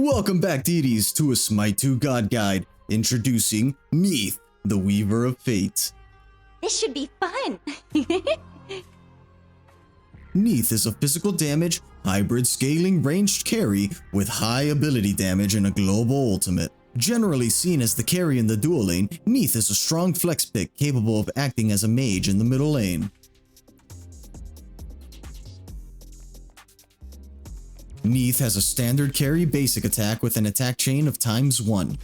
Welcome back, deities, to a Smite 2 God Guide, introducing Neith, the Weaver of Fate. This should be fun! Neith is a physical damage, hybrid scaling ranged carry with high ability damage and a global ultimate. Generally seen as the carry in the dual lane, Neith is a strong flex pick capable of acting as a mage in the middle lane. Neith has a standard carry basic attack with an attack chain of ×1.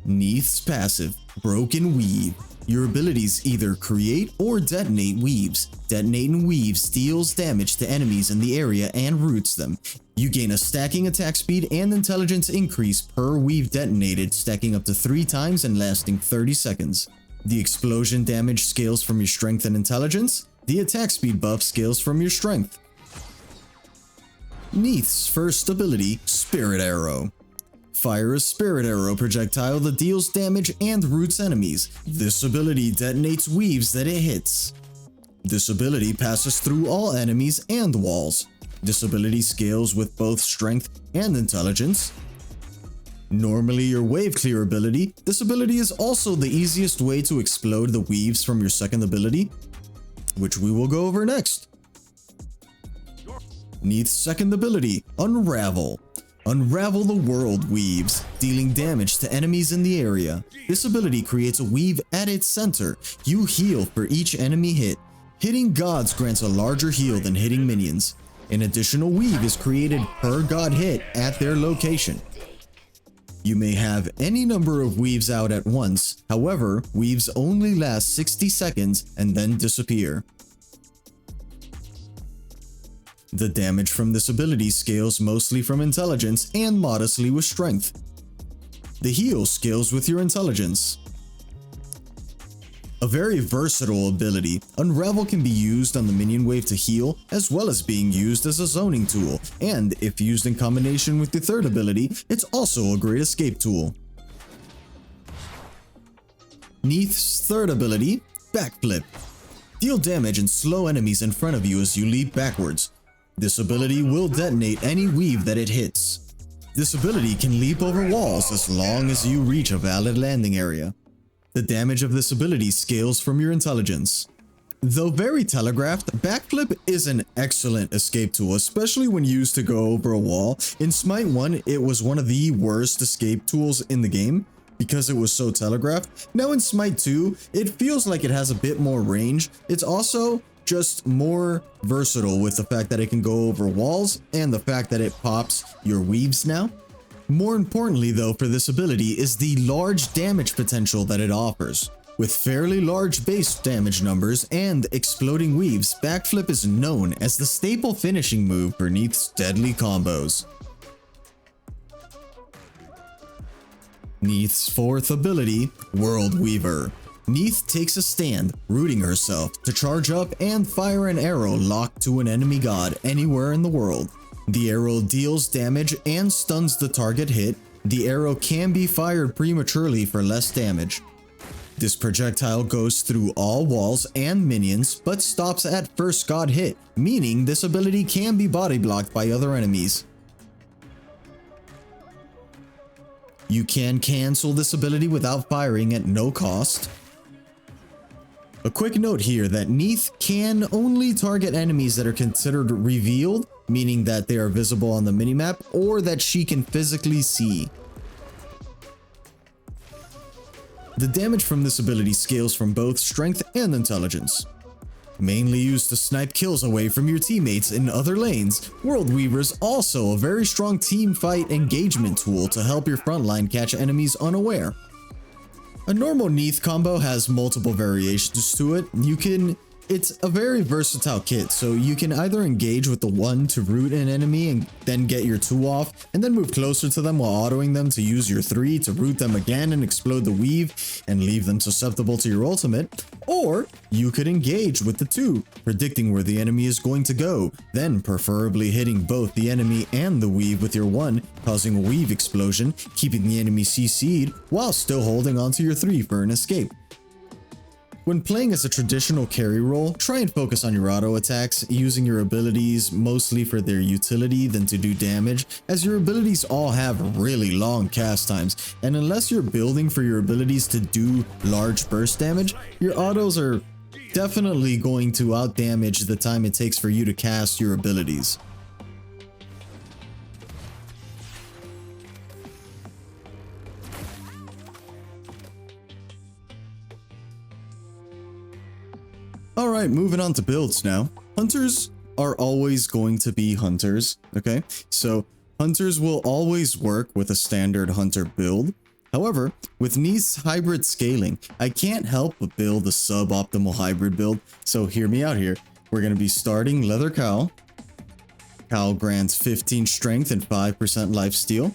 Neith's passive, Broken Weave. Your abilities either create or detonate weaves. Detonating weaves deals damage to enemies in the area and roots them. You gain a stacking attack speed and intelligence increase per weave detonated, stacking up to 3 times and lasting 30 seconds. The explosion damage scales from your strength and intelligence. The attack speed buff scales from your strength. Neith's first ability, Spirit Arrow. Fire a Spirit Arrow projectile that deals damage and roots enemies. This ability detonates weaves that it hits. This ability passes through all enemies and walls. This ability scales with both strength and intelligence. Normally your wave clear ability, this ability is also the easiest way to explode the weaves from your second ability, which we will go over next. Neith's second ability, Unravel. Unravel the world weaves, dealing damage to enemies in the area. This ability creates a weave at its center. You heal for each enemy hit. Hitting gods grants a larger heal than hitting minions. An additional weave is created per god hit at their location. You may have any number of weaves out at once, however, weaves only last 60 seconds and then disappear. The damage from this ability scales mostly from intelligence and modestly with strength. The heal scales with your intelligence. A very versatile ability, Unravel can be used on the minion wave to heal, as well as being used as a zoning tool, and if used in combination with the third ability, it's also a great escape tool. Neith's third ability, Backflip. Deal damage and slow enemies in front of you as you leap backwards. This ability will detonate any weave that it hits. This ability can leap over walls as long as you reach a valid landing area. The damage of this ability scales from your intelligence. Though very telegraphed, Backflip is an excellent escape tool, especially when used to go over a wall. In Smite 1, it was one of the worst escape tools in the game because it was so telegraphed. Now in Smite 2, it feels like it has a bit more range. It's also just more versatile with the fact that it can go over walls and the fact that it pops your weaves now. More importantly though for this ability is the large damage potential that it offers. With fairly large base damage numbers and exploding weaves, Backflip is known as the staple finishing move for Neith's deadly combos. Neith's fourth ability, World Weaver. Neith takes a stand, rooting herself to charge up and fire an arrow locked to an enemy god anywhere in the world. The arrow deals damage and stuns the target hit. The arrow can be fired prematurely for less damage. This projectile goes through all walls and minions, but stops at first god hit, meaning this ability can be body blocked by other enemies. You can cancel this ability without firing at no cost. A quick note here that Neith can only target enemies that are considered revealed, meaning that they are visible on the minimap or that she can physically see. The damage from this ability scales from both strength and intelligence. Mainly used to snipe kills away from your teammates in other lanes, World Weaver is also a very strong team fight engagement tool to help your frontline catch enemies unaware. A normal Neith combo has multiple variations to it. It's a very versatile kit, so you can either engage with the 1 to root an enemy and then get your 2 off, and then move closer to them while autoing them to use your 3 to root them again and explode the weave and leave them susceptible to your ultimate. Or you could engage with the 2, predicting where the enemy is going to go, then preferably hitting both the enemy and the weave with your 1, causing a weave explosion, keeping the enemy CC'd while still holding onto your 3 for an escape. When playing as a traditional carry role, try and focus on your auto attacks, using your abilities mostly for their utility than to do damage, as your abilities all have really long cast times, and unless you're building for your abilities to do large burst damage, your autos are definitely going to outdamage the time it takes for you to cast your abilities. Alright, moving on to builds now. Hunters are always going to be hunters, okay? So hunters will always work with a standard hunter build. However, with Neith's hybrid scaling, I can't help but build a suboptimal hybrid build, so hear me out here. We're going to be starting Leather Cowl. Cowl grants 15 strength and 5% lifesteal.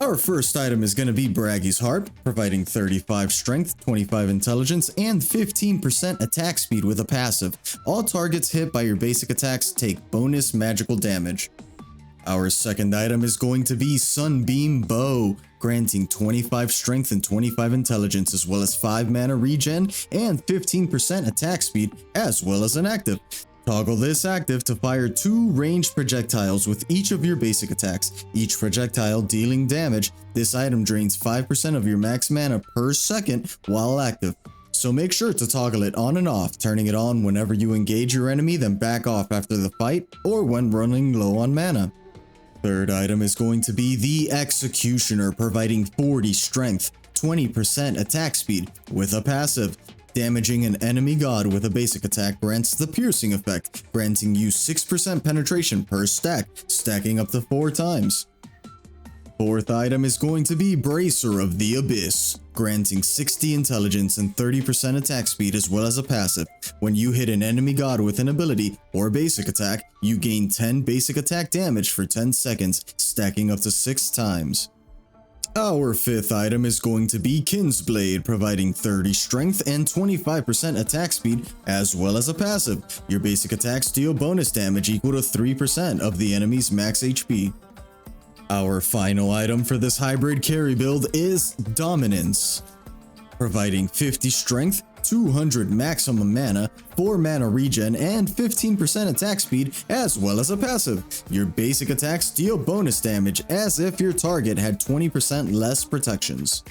Our first item is going to be Braggy's Harp, providing 35 strength, 25 intelligence, and 15% attack speed with a passive. All targets hit by your basic attacks take bonus magical damage. Our second item is going to be Sunbeam Bow, granting 25 strength and 25 intelligence, as well as 5 mana regen and 15% attack speed, as well as an active. Toggle this active to fire 2 ranged projectiles with each of your basic attacks, each projectile dealing damage. This item drains 5% of your max mana per second while active, so make sure to toggle it on and off, turning it on whenever you engage your enemy, then back off after the fight or when running low on mana. Third item is going to be the Executioner, providing 40 strength, 20% attack speed with a passive. Damaging an enemy god with a basic attack grants the piercing effect, granting you 6% penetration per stack, stacking up to 4 times. Fourth item is going to be Bracer of the Abyss, granting 60 intelligence and 30% attack speed as well as a passive. When you hit an enemy god with an ability or basic attack, you gain 10 basic attack damage for 10 seconds, stacking up to 6 times. Our fifth item is going to be Kinsblade, providing 30 strength and 25% attack speed as well as a passive. Your basic attacks deal bonus damage equal to 3% of the enemy's max HP. Our final item for this hybrid carry build is Dominance, providing 50 strength, 200 maximum mana, 4 mana regen, and 15% attack speed, as well as a passive. Your basic attacks deal bonus damage as if your target had 20% less protections.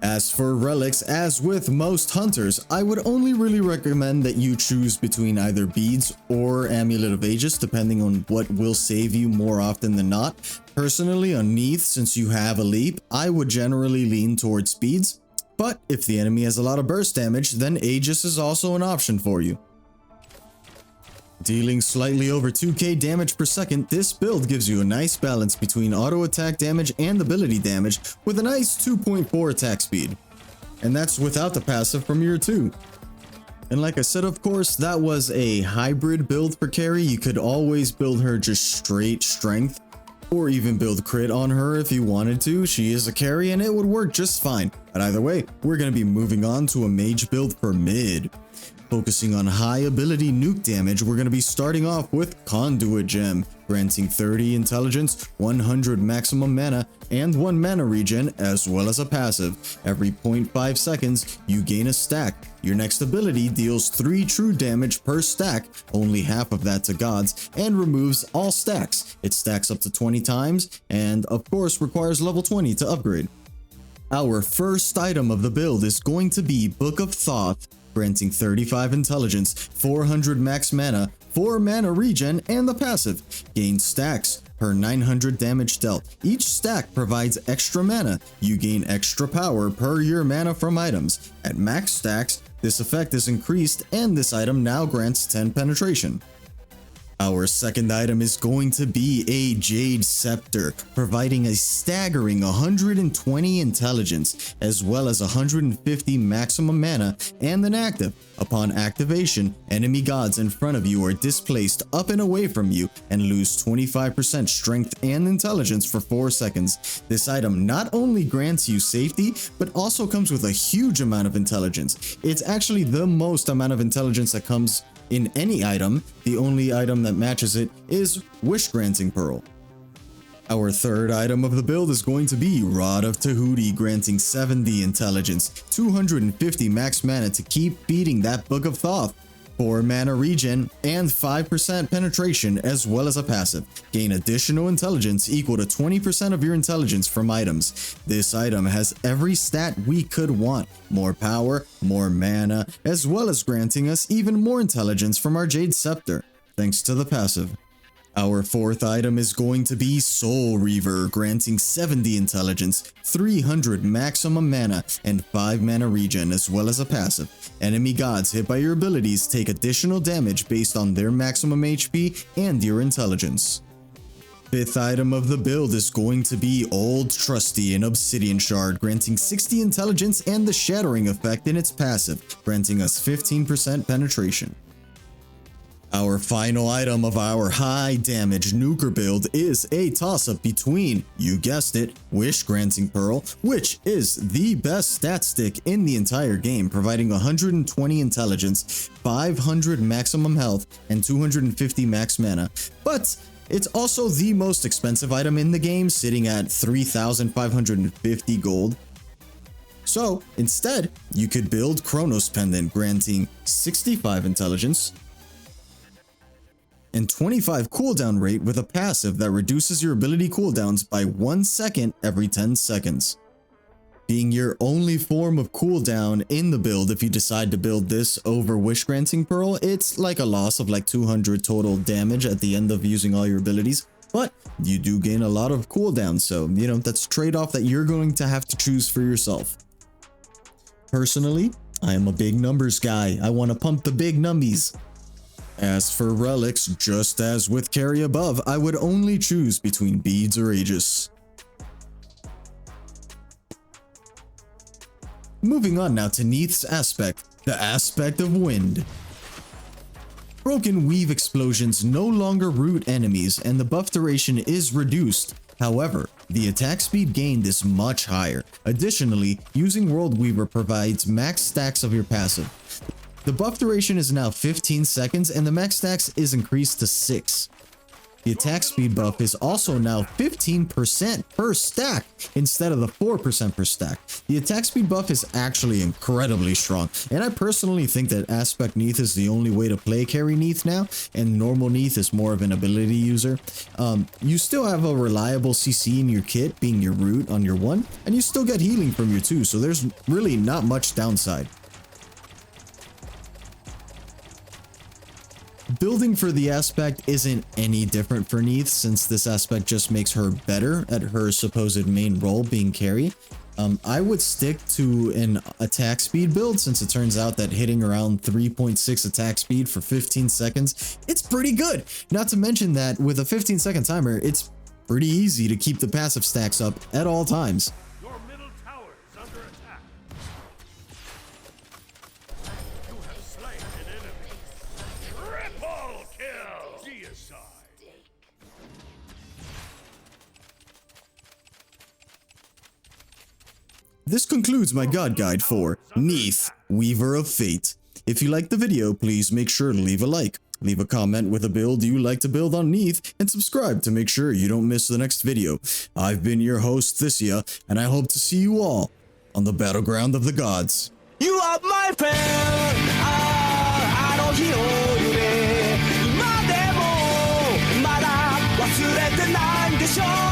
As for relics, as with most hunters, I would only really recommend that you choose between either beads or Amulet of Aegis, depending on what will save you more often than not. Personally, on Neith, since you have a leap, I would generally lean towards beads. But if the enemy has a lot of burst damage, then Aegis is also an option for you. Dealing slightly over 2k damage per second, this build gives you a nice balance between auto attack damage and ability damage with a nice 2.4 attack speed. And that's without the passive from year 2. And like I said, of course, that was a hybrid build for carry. You could always build her just straight strength, or even build crit on her if you wanted to. She is a carry and it would work just fine. But either way, we're going to be moving on to a mage build for mid. Focusing on high ability nuke damage, we're going to be starting off with Conduit Gem, granting 30 intelligence, 100 maximum mana, and 1 mana regen, as well as a passive. Every 0.5 seconds, you gain a stack. Your next ability deals 3 true damage per stack, only half of that to gods, and removes all stacks. It stacks up to 20 times, and of course requires level 20 to upgrade. Our first item of the build is going to be Book of Thoth, granting 35 intelligence, 400 max mana, 4 mana regen, and the passive. Gain stacks per 900 damage dealt. Each stack provides extra mana. You gain extra power per your mana from items. At max stacks, this effect is increased and this item now grants 10 penetration. Our second item is going to be a Jade Scepter, providing a staggering 120 intelligence, as well as 150 maximum mana, and an active. Upon activation, enemy gods in front of you are displaced up and away from you and lose 25% strength and intelligence for 4 seconds. This item not only grants you safety, but also comes with a huge amount of intelligence. It's actually the most amount of intelligence that comes in any item. The only item that matches it is Wish Granting Pearl. Our third item of the build is going to be Rod of Tahuti, granting 70 intelligence, 250 max mana to keep beating that Book of Thoth, 4 mana regen, and 5% penetration as well as a passive. Gain additional intelligence equal to 20% of your intelligence from items. This item has every stat we could want, more power, more mana, as well as granting us even more intelligence from our Jade Scepter, thanks to the passive. Our fourth item is going to be Soul Reaver, granting 70 intelligence, 300 maximum mana, and 5 mana regen as well as a passive. Enemy gods hit by your abilities take additional damage based on their maximum HP and your intelligence. Fifth item of the build is going to be Old Trusty, an Obsidian Shard, granting 60 intelligence and the Shattering effect in its passive, granting us 15% penetration. Our final item of our high damage nuker build is a toss-up between, you guessed it, Wish Granting Pearl, which is the best stat stick in the entire game, providing 120 intelligence, 500 maximum health, and 250 max mana, but it's also the most expensive item in the game, sitting at 3,550 gold. So instead, you could build Chronos Pendant, granting 65 intelligence, and 25 cooldown rate with a passive that reduces your ability cooldowns by 1 second every 10 seconds. Being your only form of cooldown in the build, if you decide to build this over Wish Granting Pearl, it's like a loss of like 200 total damage at the end of using all your abilities, but you do gain a lot of cooldown, so you know, that's a trade-off that you're going to have to choose for yourself. Personally, I am a big numbers guy. I want to pump the big numbies. As for relics, just as with Carry above, I would only choose between beads or Aegis. Moving on now to Neith's aspect, the aspect of wind. Broken Weave explosions no longer root enemies and the buff duration is reduced. However, the attack speed gained is much higher. Additionally, using World Weaver provides max stacks of your passive. The buff duration is now 15 seconds and the max stacks is increased to 6. The attack speed buff is also now 15% per stack instead of the 4% per stack. The attack speed buff is actually incredibly strong, and I personally think that Aspect Neith is the only way to play carry Neith now, and normal Neith is more of an ability user. You still have a reliable CC in your kit, being your root on your 1, and you still get healing from your 2, so there's really not much downside. Building for the aspect isn't any different for Neith, since this aspect just makes her better at her supposed main role, being carry. I would stick to an attack speed build, since it turns out that hitting around 3.6 attack speed for 15 seconds, it's pretty good. Not to mention that with a 15-second timer, it's pretty easy to keep the passive stacks up at all times. Your middle tower is under attack. You have slain an enemy. Triple kill! Deicide. This concludes my God Guide for Neith, Weaver of Fate. If you liked the video, please make sure to leave a like, leave a comment with a build you like to build on Neith, and subscribe to make sure you don't miss the next video. I've been your host, Thisia, and I hope to see you all on the battleground of the gods. You are my friend. あの日の夢今でもまだ忘れてないんでしょう